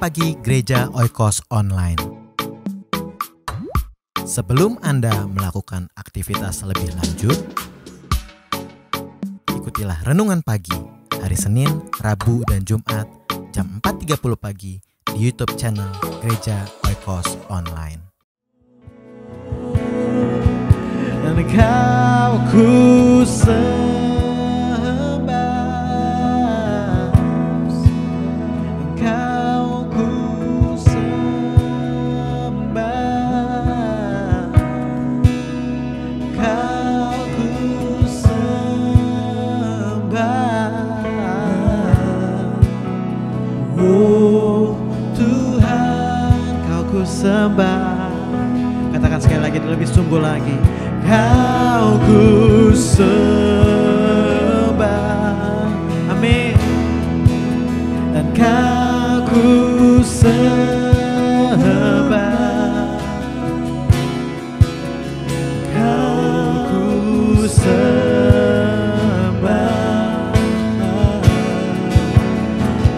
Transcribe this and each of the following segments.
Pagi Gereja Oikos Online. Sebelum Anda melakukan aktivitas lebih lanjut, ikutilah Renungan Pagi hari Senin, Rabu, dan Jumat jam 4.30 pagi di YouTube channel Gereja Oikos Online. Dan Kau ku sembah, Kau ku sembah, Kau ku sembah. Oh Tuhan, Kau ku sembah. Katakan sekali lagi, lebih sungguh lagi. Kau ku sembah, amin. Dan Kau ku sembah, Kau ku sembah.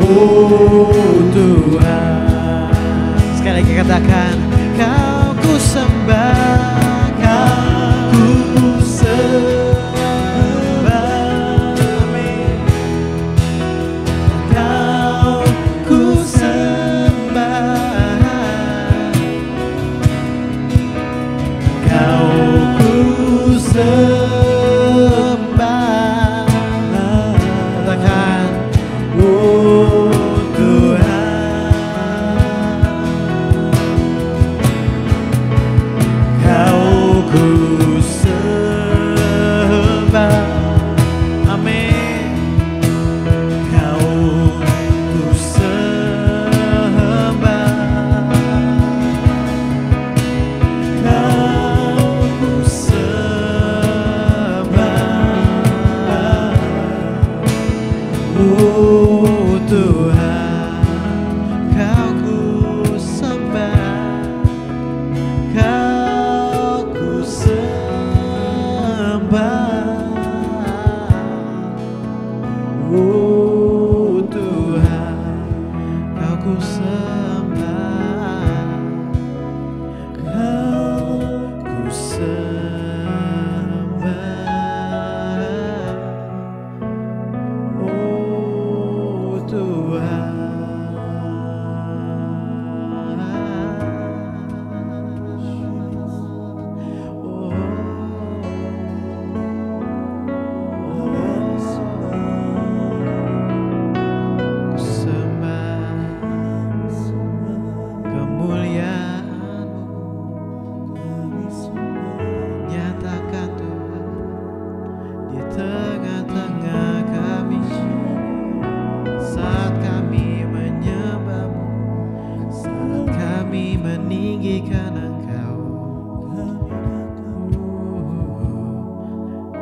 Oh Tuhan, sekali lagi katakan, Kau ku sembah.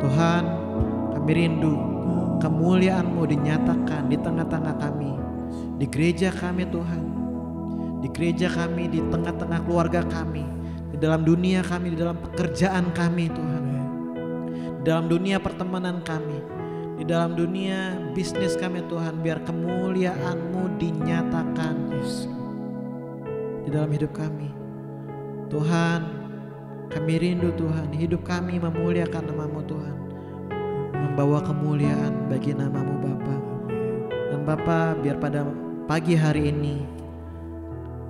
Tuhan, kami rindu kemuliaan-Mu dinyatakan di tengah-tengah kami, di gereja kami Tuhan, di gereja kami, di tengah-tengah keluarga kami, di dalam dunia kami, di dalam pekerjaan kami Tuhan, di dalam dunia pertemanan kami, di dalam dunia bisnis kami Tuhan. Biar kemuliaan-Mu dinyatakan di dalam hidup kami Tuhan. Kami rindu Tuhan, hidup kami memuliakan nama-Mu Tuhan, membawa kemuliaan bagi nama-Mu Bapa. Dan Bapa, biar pada pagi hari ini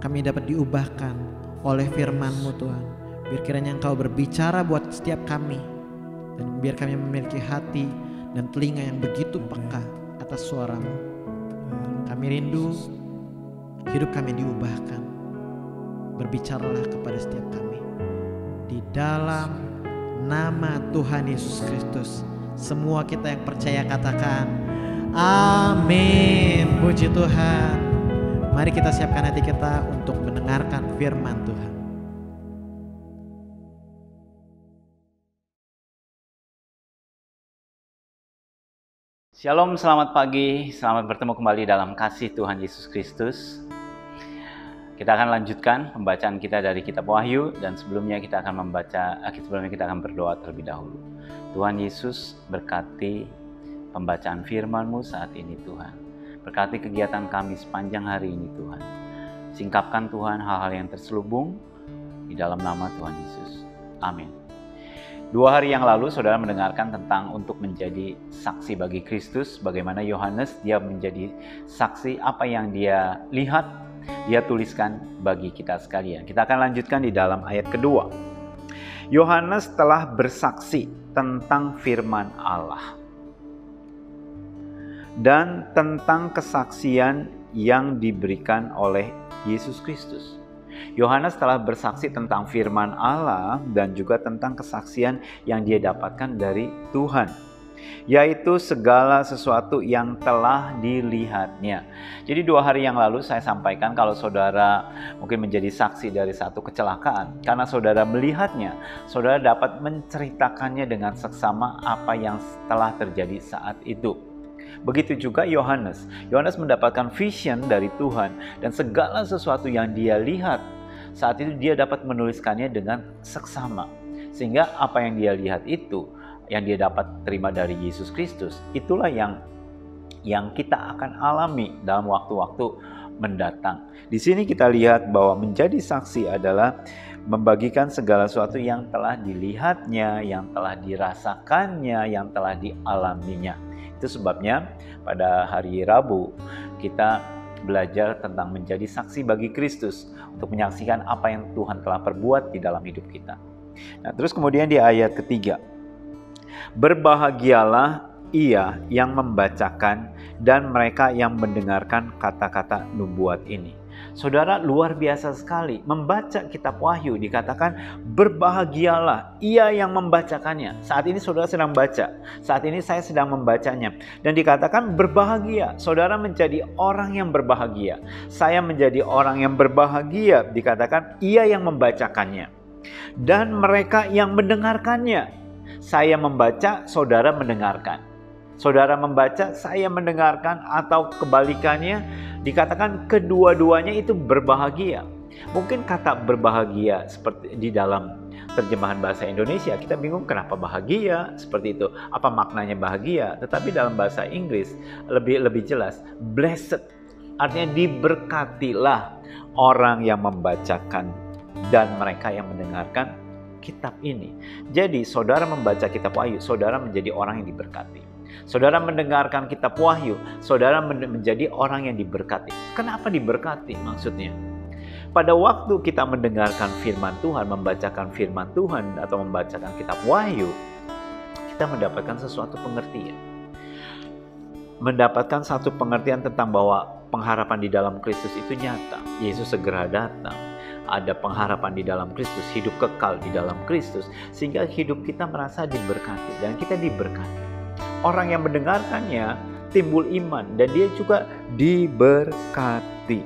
kami dapat diubahkan oleh firman-Mu Tuhan. Biar kiranya Engkau berbicara buat setiap kami, dan biar kami memiliki hati dan telinga yang begitu peka atas suara-Mu. Kami rindu hidup kami diubahkan. Berbicaralah kepada setiap kami. Di dalam nama Tuhan Yesus Kristus, semua kita yang percaya katakan amin. Puji Tuhan. Mari kita siapkan hati kita untuk mendengarkan firman Tuhan. Shalom, selamat pagi, selamat bertemu kembali dalam kasih Tuhan Yesus Kristus. Kita akan lanjutkan pembacaan kita dari kitab Wahyu, dan sebelumnya kita akan berdoa terlebih dahulu. Tuhan Yesus, berkati pembacaan firman-Mu saat ini Tuhan. Berkati kegiatan kami sepanjang hari ini Tuhan. Singkapkan Tuhan hal-hal yang terselubung di dalam nama Tuhan Yesus. Amin. 2 hari yang lalu saudara mendengarkan tentang untuk menjadi saksi bagi Kristus. Bagaimana Yohanes dia menjadi saksi apa yang dia lihat, dia tuliskan bagi kita sekalian. Kita akan lanjutkan di dalam ayat kedua. Yohanes telah bersaksi tentang firman Allah dan tentang kesaksian yang diberikan oleh Yesus Kristus. Yohanes telah bersaksi tentang firman Allah dan juga tentang kesaksian yang dia dapatkan dari Tuhan, yaitu segala sesuatu yang telah dilihatnya. Jadi 2 hari yang lalu saya sampaikan kalau saudara mungkin menjadi saksi dari satu kecelakaan, karena saudara melihatnya, saudara dapat menceritakannya dengan seksama apa yang telah terjadi saat itu. Begitu juga Yohanes. Yohanes mendapatkan vision dari Tuhan dan segala sesuatu yang dia lihat saat itu dia dapat menuliskannya dengan seksama. Sehingga apa yang dia lihat itu, yang dia dapat terima dari Yesus Kristus, itulah yang kita akan alami dalam waktu-waktu mendatang. Di sini kita lihat bahwa menjadi saksi adalah membagikan segala sesuatu yang telah dilihatnya, yang telah dirasakannya, yang telah dialaminya. Itu sebabnya pada hari Rabu kita belajar tentang menjadi saksi bagi Kristus untuk menyaksikan apa yang Tuhan telah perbuat di dalam hidup kita. Nah, terus kemudian di ayat ketiga, berbahagialah ia yang membacakan dan mereka yang mendengarkan kata-kata nubuat ini. Saudara, luar biasa sekali. Membaca kitab Wahyu dikatakan berbahagialah ia yang membacakannya. Saat ini saudara sedang baca. Saat ini saya sedang membacanya. Dan dikatakan berbahagia. Saudara menjadi orang yang berbahagia. Saya menjadi orang yang berbahagia. Dikatakan ia yang membacakannya. Dan mereka yang mendengarkannya. Saya membaca, saudara mendengarkan. Saudara membaca, saya mendengarkan, atau kebalikannya, dikatakan kedua-duanya itu berbahagia. Mungkin kata berbahagia seperti di dalam terjemahan bahasa Indonesia, kita bingung kenapa bahagia seperti itu. Apa maknanya bahagia? Tetapi dalam bahasa Inggris lebih jelas, blessed. Artinya diberkatilah orang yang membacakan dan mereka yang mendengarkan kitab ini. Jadi saudara membaca kitab Wahyu, saudara menjadi orang yang diberkati. Saudara mendengarkan kitab Wahyu, saudara menjadi orang yang diberkati. Kenapa diberkati maksudnya? Pada waktu kita mendengarkan firman Tuhan, membacakan firman Tuhan atau membacakan kitab Wahyu, kita mendapatkan sesuatu pengertian. Mendapatkan satu pengertian tentang bahwa pengharapan di dalam Kristus itu nyata. Yesus segera datang. Ada pengharapan di dalam Kristus, hidup kekal di dalam Kristus, sehingga hidup kita merasa diberkati dan kita diberkati. Orang yang mendengarkannya timbul iman dan dia juga diberkati.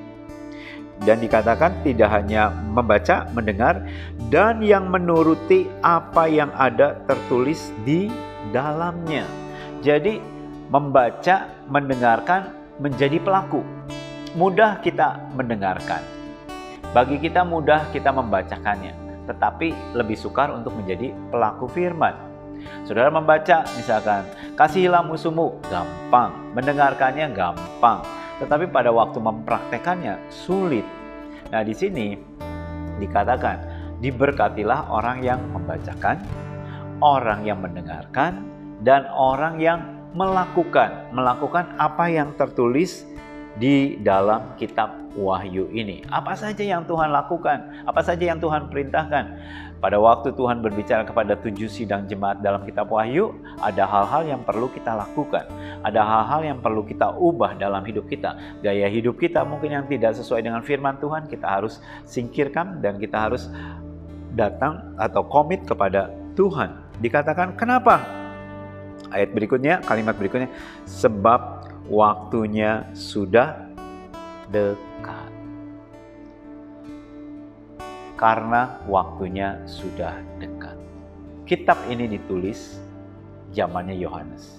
Dan dikatakan tidak hanya membaca, mendengar, dan yang menuruti apa yang ada tertulis di dalamnya. Jadi membaca, mendengarkan, menjadi pelaku. Mudah kita mendengarkan. Bagi kita mudah kita membacakannya, tetapi lebih sukar untuk menjadi pelaku firman. Saudara membaca misalkan, kasihilah musuhmu, gampang. Mendengarkannya gampang. Tetapi pada waktu mempraktekannya sulit. Nah di sini dikatakan, diberkatilah orang yang membacakan, orang yang mendengarkan, dan orang yang melakukan apa yang tertulis di dalam kitab Wahyu ini. Apa saja yang Tuhan lakukan, apa saja yang Tuhan perintahkan. Pada waktu Tuhan berbicara kepada 7 sidang jemaat dalam kitab Wahyu, ada hal-hal yang perlu kita lakukan. Ada hal-hal yang perlu kita ubah dalam hidup kita. Gaya hidup kita mungkin yang tidak sesuai dengan firman Tuhan, kita harus singkirkan dan kita harus datang atau komit kepada Tuhan. Dikatakan kenapa? Ayat berikutnya, kalimat berikutnya, sebab waktunya sudah dekat. Karena waktunya sudah dekat. Kitab ini ditulis zamannya Yohanes.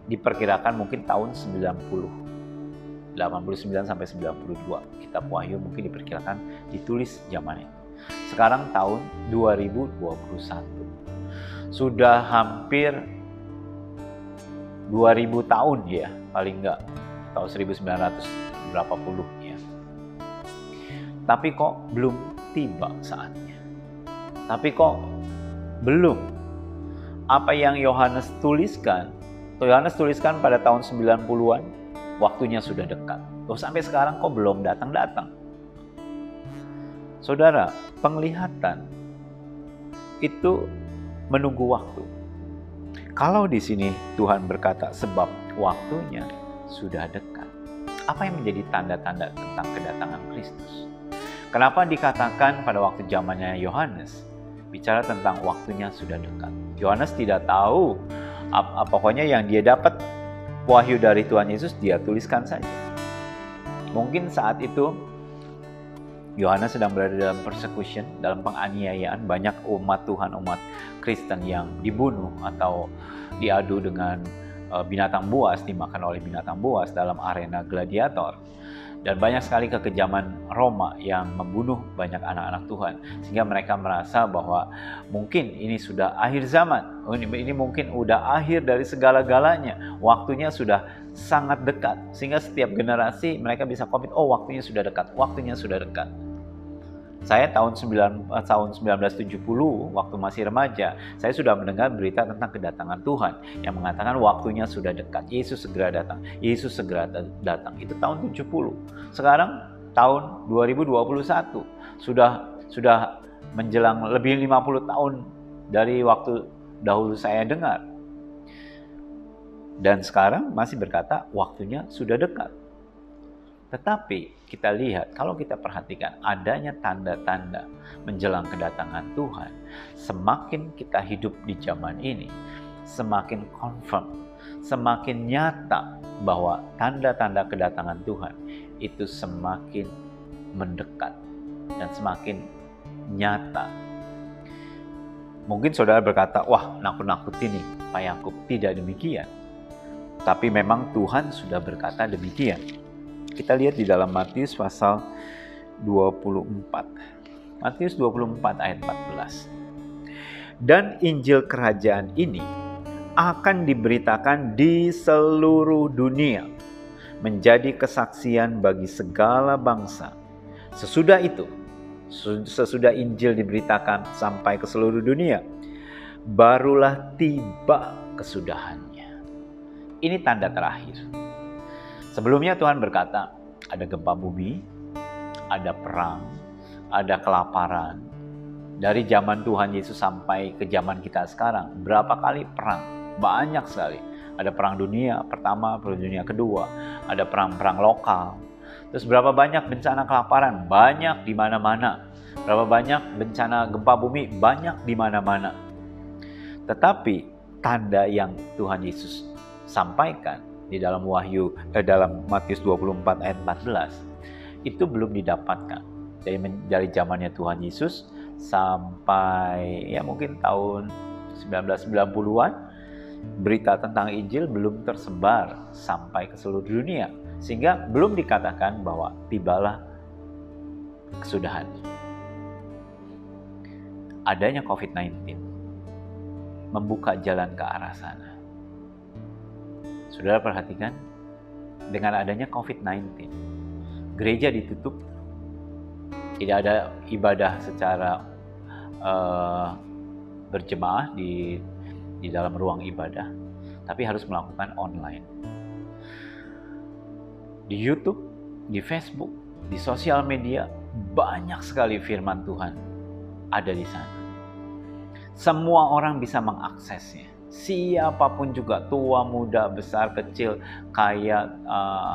Diperkirakan mungkin tahun 89 sampai 92. Kitab Wahyu mungkin diperkirakan ditulis zamannya. Sekarang tahun 2021. Sudah hampir 2000 tahun ya, paling enggak. Tahun 1900 berapa puluh ya. Tapi kok belum tiba saatnya. Tapi kok belum. Apa yang Yohanes tuliskan pada tahun 90-an, waktunya sudah dekat. Sampai sekarang kok belum datang-datang. Saudara, penglihatan itu menunggu waktu. Kalau di sini Tuhan berkata sebab waktunya sudah dekat. Apa yang menjadi tanda-tanda tentang kedatangan Kristus? Kenapa dikatakan pada waktu zamannya Yohanes bicara tentang waktunya sudah dekat? Yohanes tidak tahu, pokoknya yang dia dapat wahyu dari Tuhan Yesus dia tuliskan saja. Mungkin saat itu Yohanes sedang berada dalam persecution, dalam penganiayaan. Banyak umat Tuhan, umat Kristen yang dibunuh atau diadu dengan binatang buas, dimakan oleh binatang buas dalam arena gladiator. Dan banyak sekali kekejaman Roma yang membunuh banyak anak-anak Tuhan. Sehingga mereka merasa bahwa mungkin ini sudah akhir zaman. Ini mungkin udah akhir dari segala-galanya. Waktunya sudah sangat dekat. Sehingga setiap generasi mereka bisa komit, waktunya sudah dekat, waktunya sudah dekat. Saya tahun 1970 waktu masih remaja, saya sudah mendengar berita tentang kedatangan Tuhan yang mengatakan waktunya sudah dekat, Yesus segera datang, Yesus segera datang. Itu tahun 70. Sekarang tahun 2021 sudah menjelang lebih 50 tahun dari waktu dahulu saya dengar. Dan sekarang masih berkata waktunya sudah dekat. Tetapi kita lihat, kalau kita perhatikan adanya tanda-tanda menjelang kedatangan Tuhan, semakin kita hidup di zaman ini, semakin confirm, semakin nyata bahwa tanda-tanda kedatangan Tuhan itu semakin mendekat dan semakin nyata. Mungkin saudara berkata, wah nakut-nakutin nih Pak Yakub. Tidak demikian. Tapi memang Tuhan sudah berkata demikian. Kita lihat di dalam Matius pasal 24. Matius 24 ayat 14. Dan Injil kerajaan ini akan diberitakan di seluruh dunia, menjadi kesaksian bagi segala bangsa. Sesudah itu, sesudah Injil diberitakan sampai ke seluruh dunia, barulah tiba kesudahannya. Ini tanda terakhir. Sebelumnya Tuhan berkata, ada gempa bumi, ada perang, ada kelaparan. Dari zaman Tuhan Yesus sampai ke zaman kita sekarang, berapa kali perang? Banyak sekali. Ada perang dunia pertama, perang dunia kedua, ada perang-perang lokal. Terus berapa banyak bencana kelaparan? Banyak di mana-mana. Berapa banyak bencana gempa bumi? Banyak di mana-mana. Tetapi tanda yang Tuhan Yesus sampaikan di dalam dalam Matius 24 ayat 14 itu belum didapatkan. Dari zamannya Tuhan Yesus sampai mungkin tahun 1990-an, berita tentang Injil belum tersebar sampai ke seluruh dunia, sehingga belum dikatakan bahwa tibalah kesudahan. Adanya COVID-19 membuka jalan ke arah sana. Saudara perhatikan, dengan adanya COVID-19, gereja ditutup, tidak ada ibadah secara berjemaah di dalam ruang ibadah, tapi harus melakukan online. Di YouTube, di Facebook, di sosial media, banyak sekali firman Tuhan ada di sana. Semua orang bisa mengaksesnya. Siapapun juga, tua, muda, besar, kecil, kaya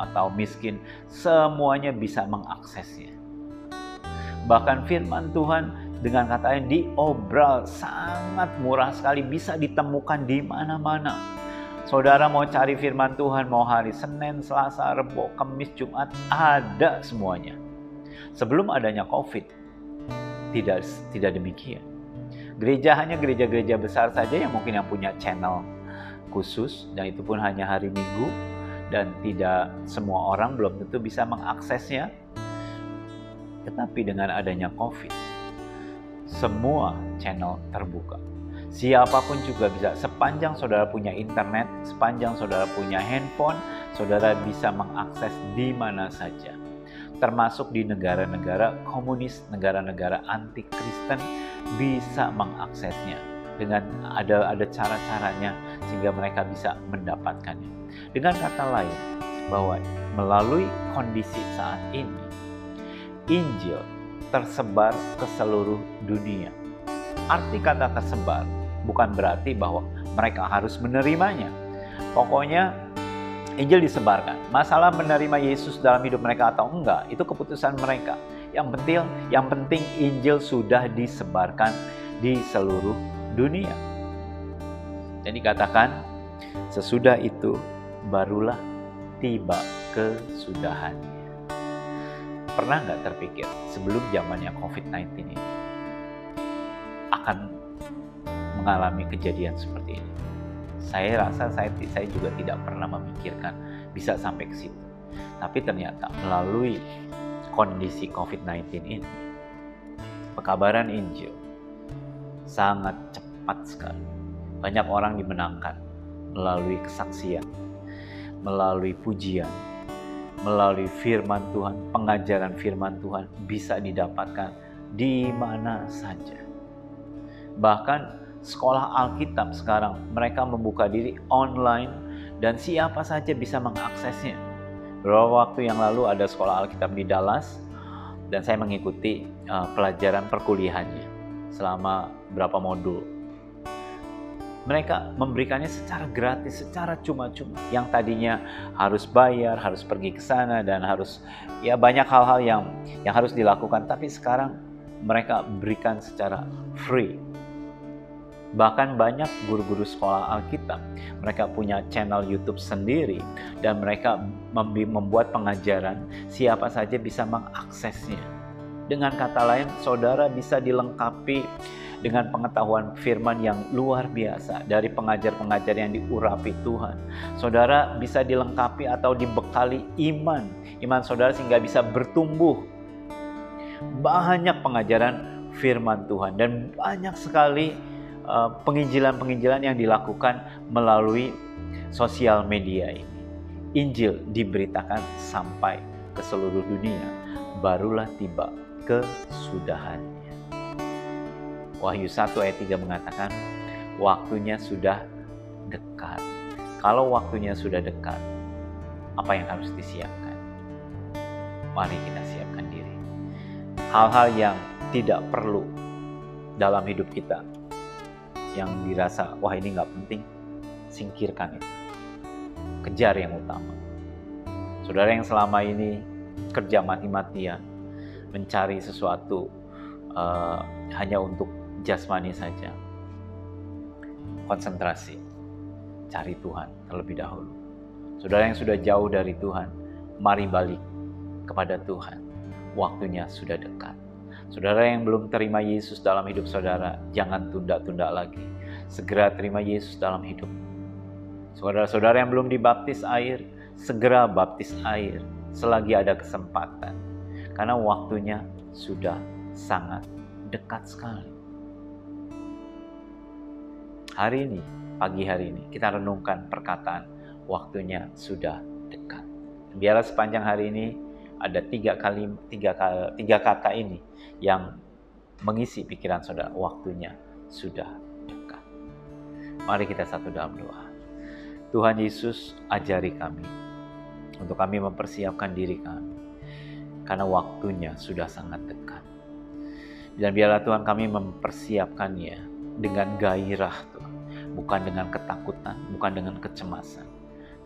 atau miskin, semuanya bisa mengaksesnya. Bahkan firman Tuhan dengan kata yang diobral sangat murah sekali, bisa ditemukan di mana-mana. Saudara mau cari firman Tuhan, mau hari Senin, Selasa, Rebo, Kamis, Jumat, ada semuanya. Sebelum adanya COVID, tidak demikian. Gereja hanya gereja-gereja besar saja yang mungkin yang punya channel khusus, dan itu pun hanya hari Minggu, dan tidak semua orang belum tentu bisa mengaksesnya. Tetapi dengan adanya COVID, semua channel terbuka. Siapapun juga bisa, sepanjang saudara punya internet, sepanjang saudara punya handphone, saudara bisa mengakses di mana saja. termasuk di negara-negara komunis, negara-negara anti-Kristen bisa mengaksesnya dengan ada cara-caranya sehingga mereka bisa mendapatkannya. Dengan kata lain, bahwa melalui kondisi saat ini, Injil tersebar ke seluruh dunia. Arti kata tersebar bukan berarti bahwa mereka harus menerimanya. Pokoknya Injil disebarkan. Masalah menerima Yesus dalam hidup mereka atau enggak, itu keputusan mereka. Yang penting Injil sudah disebarkan di seluruh dunia. Dan dikatakan, sesudah itu barulah tiba kesudahannya. Pernah nggak terpikir sebelum zamannya COVID-19 ini akan mengalami kejadian seperti ini? Saya rasa saya juga tidak pernah memikirkan bisa sampai ke situ. Tapi ternyata melalui kondisi COVID-19 ini, pekabaran Injil sangat cepat sekali. Banyak orang dimenangkan melalui kesaksian, melalui pujian, melalui firman Tuhan, pengajaran firman Tuhan bisa didapatkan di mana saja. Bahkan sekolah Alkitab sekarang mereka membuka diri online dan siapa saja bisa mengaksesnya. Beberapa waktu yang lalu ada sekolah Alkitab di Dallas dan saya mengikuti pelajaran perkuliahannya selama berapa modul. Mereka memberikannya secara gratis, secara cuma-cuma. Yang tadinya harus bayar, harus pergi ke sana dan harus banyak hal-hal yang harus dilakukan, tapi sekarang mereka berikan secara free. Bahkan banyak guru-guru sekolah Alkitab, mereka punya channel YouTube sendiri dan mereka membuat pengajaran, siapa saja bisa mengaksesnya. Dengan kata lain, saudara bisa dilengkapi dengan pengetahuan firman yang luar biasa dari pengajar-pengajar yang diurapi Tuhan. Saudara bisa dilengkapi atau dibekali iman saudara sehingga bisa bertumbuh. Banyak pengajaran firman Tuhan dan banyak sekali penginjilan-penginjilan yang dilakukan melalui sosial media ini. Injil diberitakan sampai ke seluruh dunia, barulah tiba kesudahannya. Wahyu 1 ayat 3 mengatakan, waktunya sudah dekat. Kalau waktunya sudah dekat, apa yang harus disiapkan? Mari kita siapkan diri. Hal-hal yang tidak perlu dalam hidup kita, yang dirasa, wah ini gak penting, singkirkan itu. Kejar yang utama. Saudara yang selama ini kerja mati-matian, mencari sesuatu hanya untuk jasmani saja. Konsentrasi, cari Tuhan terlebih dahulu. Saudara yang sudah jauh dari Tuhan, mari balik kepada Tuhan. Waktunya sudah dekat. Saudara yang belum terima Yesus dalam hidup saudara, jangan tunda-tunda lagi. Segera terima Yesus dalam hidup. Saudara-saudara yang belum dibaptis air, segera baptis air selagi ada kesempatan. Karena waktunya sudah sangat dekat sekali. Hari ini, pagi hari ini, kita renungkan perkataan waktunya sudah dekat. Biarlah sepanjang hari ini ada tiga kata ini yang mengisi pikiran saudara, waktunya sudah dekat. Mari kita satu dalam doa. Tuhan Yesus, ajari kami untuk kami mempersiapkan diri kami karena waktunya sudah sangat dekat. Dan biarlah Tuhan kami mempersiapkannya dengan gairah Tuhan, bukan dengan ketakutan, bukan dengan kecemasan,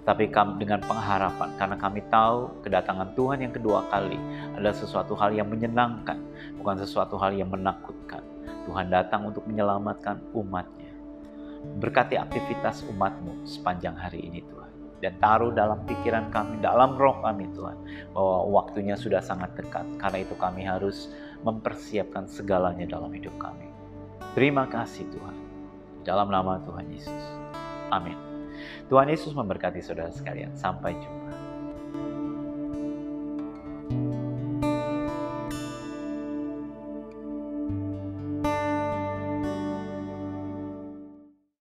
tapi dengan pengharapan, karena kami tahu kedatangan Tuhan yang kedua kali adalah sesuatu hal yang menyenangkan, bukan sesuatu hal yang menakutkan. Tuhan datang untuk menyelamatkan umat-Nya. Berkati aktivitas umat-Mu sepanjang hari ini Tuhan. Dan taruh dalam pikiran kami, dalam roh kami Tuhan, bahwa waktunya sudah sangat dekat. Karena itu kami harus mempersiapkan segalanya dalam hidup kami. Terima kasih Tuhan. Dalam nama Tuhan Yesus. Amin. Tuhan Yesus memberkati saudara sekalian. Sampai jumpa.